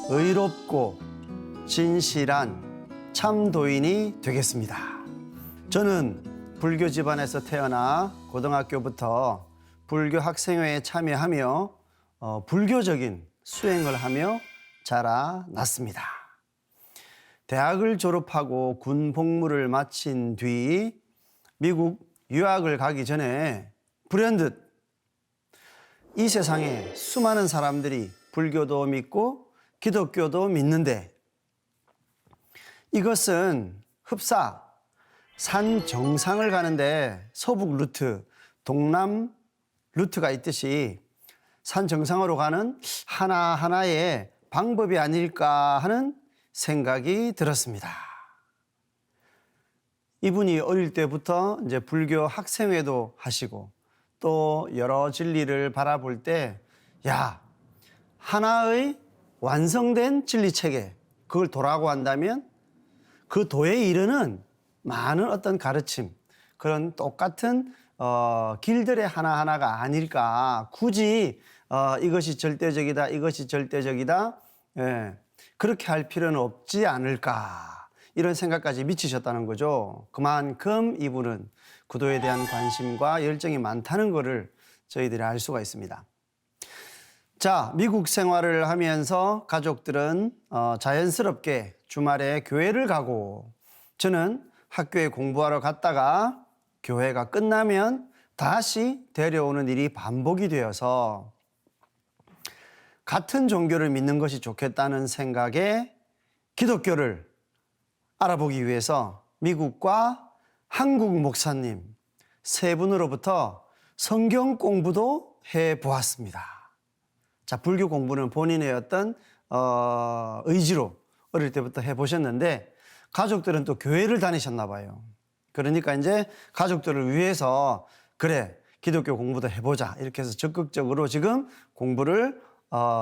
의롭고 진실한 참도인이 되겠습니다. 저는 불교 집안에서 태어나 고등학교부터 불교 학생회에 참여하며 불교적인 수행을 하며 자라났습니다. 대학을 졸업하고 군 복무를 마친 뒤 미국 유학을 가기 전에 불현듯 이 세상에 수많은 사람들이 불교도 믿고 기독교도 믿는데 이것은 흡사 산 정상을 가는데 서북 루트, 동남 루트가 있듯이 산 정상으로 가는 하나하나의 방법이 아닐까 하는 생각이 들었습니다. 이분이 어릴 때부터 이제 불교 학생회도 하시고 또 여러 진리를 바라볼 때, 야, 하나의 완성된 진리 체계, 그걸 도라고 한다면 그 도에 이르는 많은 어떤 가르침, 그런 똑같은 길들의 하나하나가 아닐까. 굳이 이것이 절대적이다, 이것이 절대적이다, 그렇게 할 필요는 없지 않을까. 이런 생각까지 미치셨다는 거죠. 그만큼 이분은 구도에 대한 관심과 열정이 많다는 것을 저희들이 알 수가 있습니다. 자, 미국 생활을 하면서 가족들은 자연스럽게 주말에 교회를 가고 저는 학교에 공부하러 갔다가 교회가 끝나면 다시 데려오는 일이 반복이 되어서 같은 종교를 믿는 것이 좋겠다는 생각에 기독교를 알아보기 위해서 미국과 한국 목사님 세 분으로부터 성경 공부도 해보았습니다. 자, 불교 공부는 본인의 어떤 의지로 어릴 때부터 해보셨는데 가족들은 또 교회를 다니셨나 봐요. 그러니까 이제 가족들을 위해서 그래, 기독교 공부도 해보자 이렇게 해서 적극적으로 지금 공부를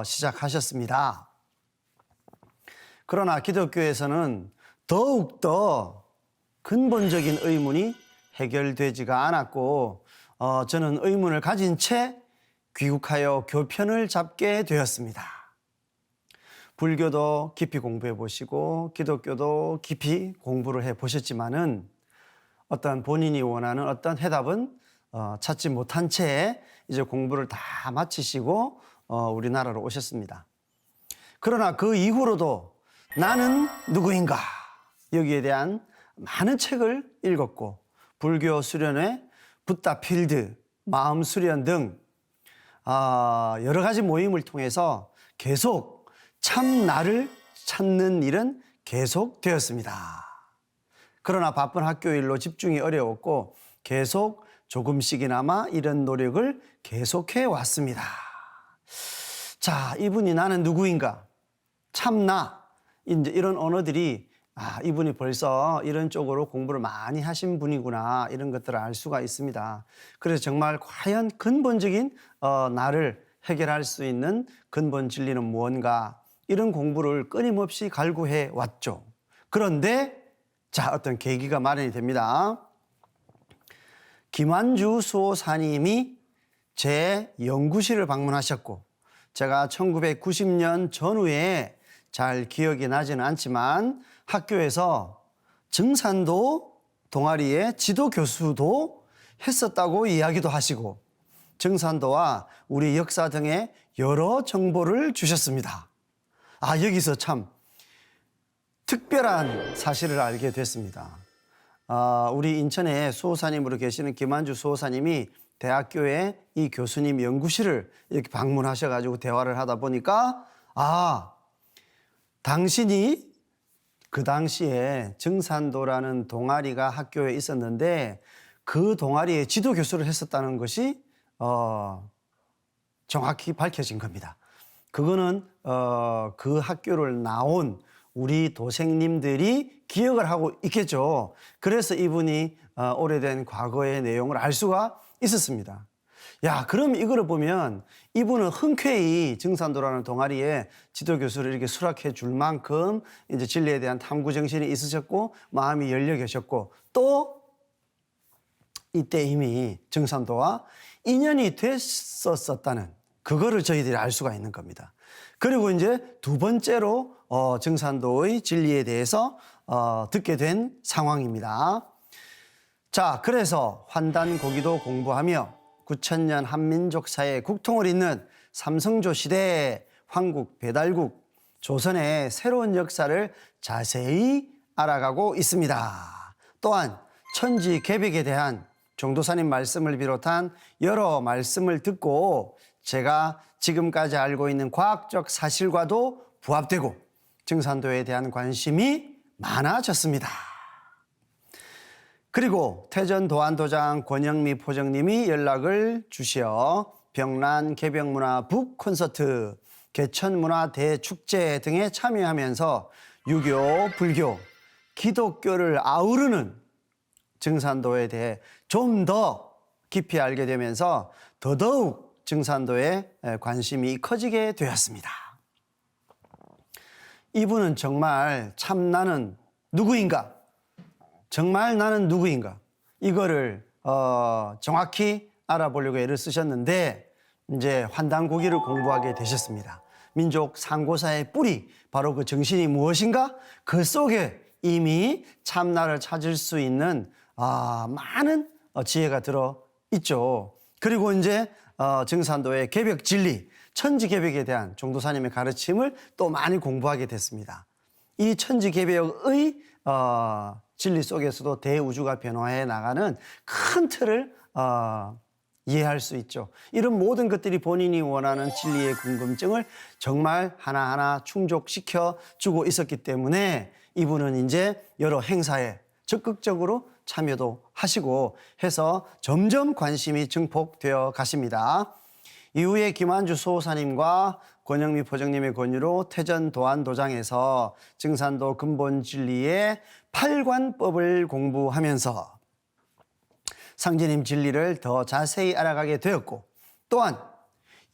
시작하셨습니다. 그러나 기독교에서는 더욱더 근본적인 의문이 해결되지가 않았고 저는 의문을 가진 채 귀국하여 교편을 잡게 되었습니다. 불교도 깊이 공부해 보시고 기독교도 깊이 공부를 해 보셨지만은 어떤 본인이 원하는 어떤 해답은 찾지 못한 채 이제 공부를 다 마치시고 우리나라로 오셨습니다. 그러나 그 이후로도 나는 누구인가 여기에 대한 많은 책을 읽었고 불교 수련회, 붓다 필드, 마음 수련 등 여러 가지 모임을 통해서 계속 참 나를 찾는 일은 계속되었습니다. 그러나 바쁜 학교 일로 집중이 어려웠고 계속 조금씩이나마 이런 노력을 계속해 왔습니다. 자, 이분이 나는 누구인가? 참나. 이제 이런 언어들이 이분이 벌써 이런 쪽으로 공부를 많이 하신 분이구나 이런 것들을 알 수가 있습니다. 그래서 정말 과연 근본적인 나를 해결할 수 있는 근본 진리는 무언가 이런 공부를 끊임없이 갈구해 왔죠. 그런데 자, 어떤 계기가 마련이 됩니다. 김완주 수호사님이 제 연구실을 방문하셨고 제가 1990년 전후에 잘 기억이 나지는 않지만 학교에서 증산도 동아리의 지도 교수도 했었다고 이야기도 하시고 증산도와 우리 역사 등의 여러 정보를 주셨습니다. 여기서 참 특별한 사실을 알게 됐습니다. 우리 인천에 수호사님으로 계시는 김완주 수호사님이 대학교에 이 교수님 연구실을 이렇게 방문하셔가지고 대화를 하다 보니까 당신이 그 당시에 증산도라는 동아리가 학교에 있었는데 그 동아리의 지도 교수를 했었다는 것이 정확히 밝혀진 겁니다. 그거는 그 학교를 나온 우리 도생님들이 기억을 하고 있겠죠. 그래서 이분이 오래된 과거의 내용을 알 수가 있었습니다. 야, 그럼 이거를 보면 이분은 흔쾌히 증산도라는 동아리에 지도교수를 이렇게 수락해 줄 만큼 이제 진리에 대한 탐구 정신이 있으셨고 마음이 열려 계셨고 또 이때 이미 증산도와 인연이 됐었다는 그거를 저희들이 알 수가 있는 겁니다. 그리고 이제 두 번째로 증산도의 진리에 대해서 듣게 된 상황입니다. 자, 그래서 환단고기도 공부하며 9천년 한민족 사회의 국통을 잇는 삼성조 시대의 황국, 배달국, 조선의 새로운 역사를 자세히 알아가고 있습니다. 또한 천지개벽에 대한 종도사님 말씀을 비롯한 여러 말씀을 듣고 제가 지금까지 알고 있는 과학적 사실과도 부합되고 증산도에 대한 관심이 많아졌습니다. 그리고 태전 도안도장 권영미 포정님이 연락을 주시어 병란 개벽문화 북 콘서트, 개천문화 대축제 등에 참여하면서 유교, 불교, 기독교를 아우르는 증산도에 대해 좀 더 깊이 알게 되면서 더더욱 증산도에 관심이 커지게 되었습니다. 이분은 정말 참 나는 누구인가? 정말 나는 누구인가? 이거를 정확히 알아보려고 애를 쓰셨는데 이제 환단고기를 공부하게 되셨습니다. 민족 상고사의 뿌리, 바로 그 정신이 무엇인가? 그 속에 이미 참나를 찾을 수 있는 많은 지혜가 들어있죠. 그리고 이제 증산도의 개벽 진리, 천지개벽에 대한 종도사님의 가르침을 또 많이 공부하게 됐습니다. 이 천지개벽의 진리 속에서도 대우주가 변화해 나가는 큰 틀을 이해할 수 있죠. 이런 모든 것들이 본인이 원하는 진리의 궁금증을 정말 하나하나 충족시켜 주고 있었기 때문에 이분은 이제 여러 행사에 적극적으로 참여도 하시고 해서 점점 관심이 증폭되어 가십니다. 이후에 김한주 수호사님과 권영미 포정님의 권유로 태전 도안도장에서 증산도 근본 진리의 8관법을 공부하면서 상제님 진리를 더 자세히 알아가게 되었고, 또한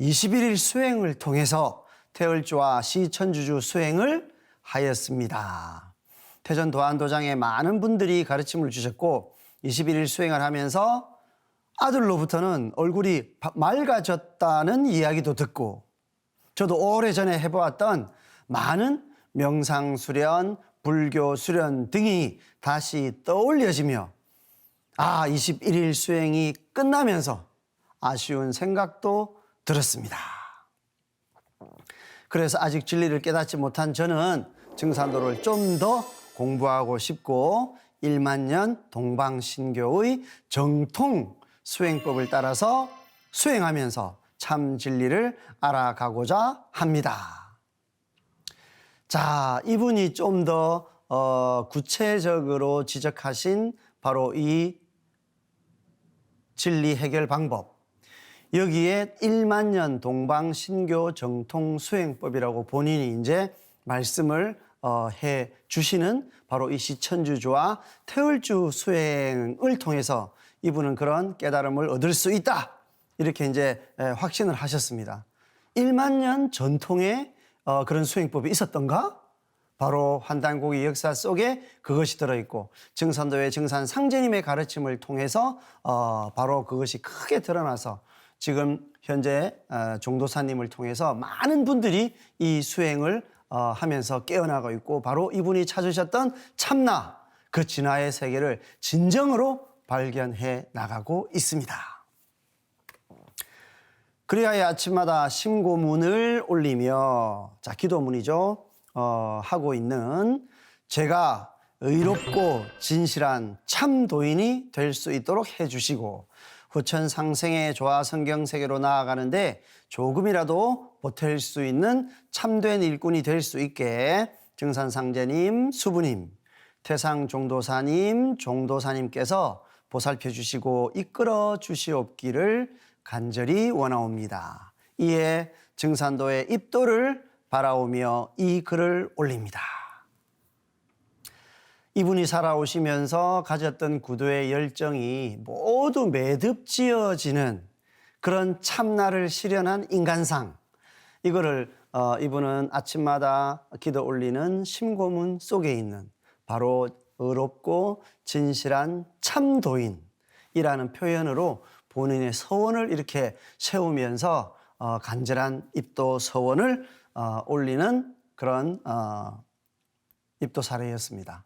21일 수행을 통해서 태을주와 시천주주 수행을 하였습니다. 태전 도안도장에 많은 분들이 가르침을 주셨고 21일 수행을 하면서 아들로부터는 얼굴이 맑아졌다는 이야기도 듣고, 저도 오래전에 해보았던 많은 명상 수련, 불교 수련 등이 다시 떠올려지며 21일 수행이 끝나면서 아쉬운 생각도 들었습니다. 그래서 아직 진리를 깨닫지 못한 저는 증산도를 좀 더 공부하고 싶고 1만년 동방신교의 정통 수행법을 따라서 수행하면서 참 진리를 알아가고자 합니다. 자, 이분이 좀 더 구체적으로 지적하신 바로 이 진리 해결 방법, 여기에 1만년 동방신교 정통 수행법이라고 본인이 이제 말씀을 해 주시는 바로 이 시천주주와 태을주 수행을 통해서 이분은 그런 깨달음을 얻을 수 있다, 이렇게 이제 확신을 하셨습니다. 1만년 전통의 그런 수행법이 있었던가? 바로 환단고기 역사 속에 그것이 들어있고 증산도의 증산 상제님의 가르침을 통해서 바로 그것이 크게 드러나서 지금 현재 종도사님을 통해서 많은 분들이 이 수행을 하면서 깨어나고 있고, 바로 이분이 찾으셨던 참나, 그 진화의 세계를 진정으로 발견해 나가고 있습니다. 그리하여 아침마다 심고문을 올리며, 자, 기도문이죠. 하고 있는 제가 의롭고 진실한 참 도인이 될 수 있도록 해주시고, 후천 상생의 조화 성경 세계로 나아가는데 조금이라도 보탤 수 있는 참된 일꾼이 될 수 있게 증산상제님, 수부님, 태상종도사님, 종도사님께서 보살펴 주시고 이끌어 주시옵기를 간절히 원하옵니다. 이에 증산도의 입도를 바라오며 이 글을 올립니다. 이분이 살아오시면서 가졌던 구도의 열정이 모두 매듭지어지는 그런 참나를 실현한 인간상, 이거를 이분은 아침마다 기도 올리는 심고문 속에 있는 바로 의롭고 진실한 참도인이라는 표현으로 본인의 서원을 이렇게 세우면서 간절한 입도 서원을 올리는 그런 입도 사례였습니다.